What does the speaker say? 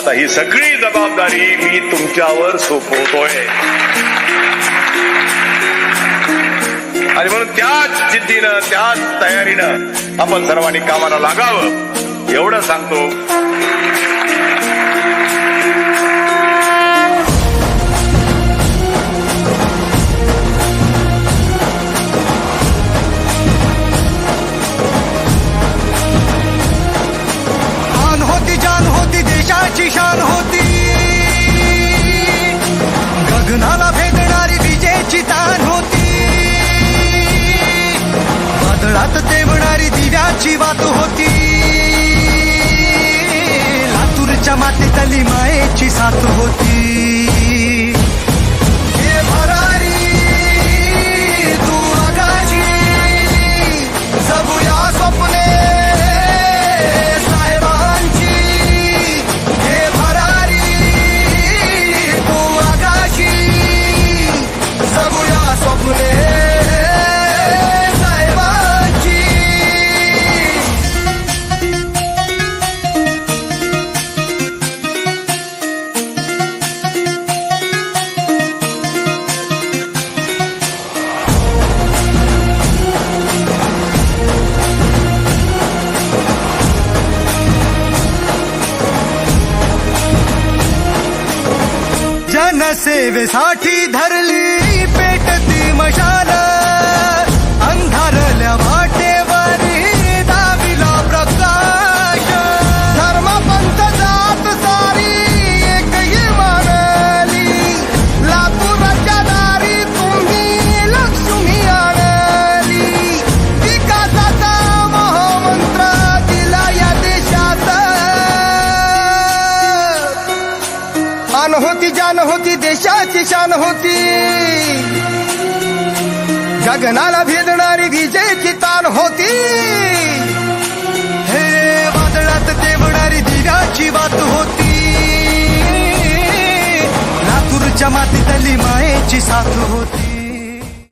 आता ही सगळी जबाबदारी मी तुमच्यावर सोपवतोय आणि म्हणून त्याच जिद्दीनं त्याच तयारीनं आपण सर्वांनी कामाला लागावं एवढं सांगतो. देशाची शान होती, गगनाला भेदणारी विजेची तान होती, वादळात तेवणारी दिव्याची वात होती, लातूरच्या मातीतली मायेची साथ होती. हे भरारी तू आकाशी जगूया स्वप्ने जनसेवेसाठी धरली पेटती मशाल, अंधारल्या वाटेवरी दाविला प्रकाश, धर्म पंथ जात सारी एकही मानली, लातूरच्या दारी तुम्ही लक्ष्मी आणली, विकासाचा महामंत्र दिला या देशात. आन होती जान होती देशाची शान होती, गगनाला भेदणारी विजेची तान होती, हे वादळात तेवणारी दिव्याची वात होती, लातूरच्या मातीतली मायेची साथ होती.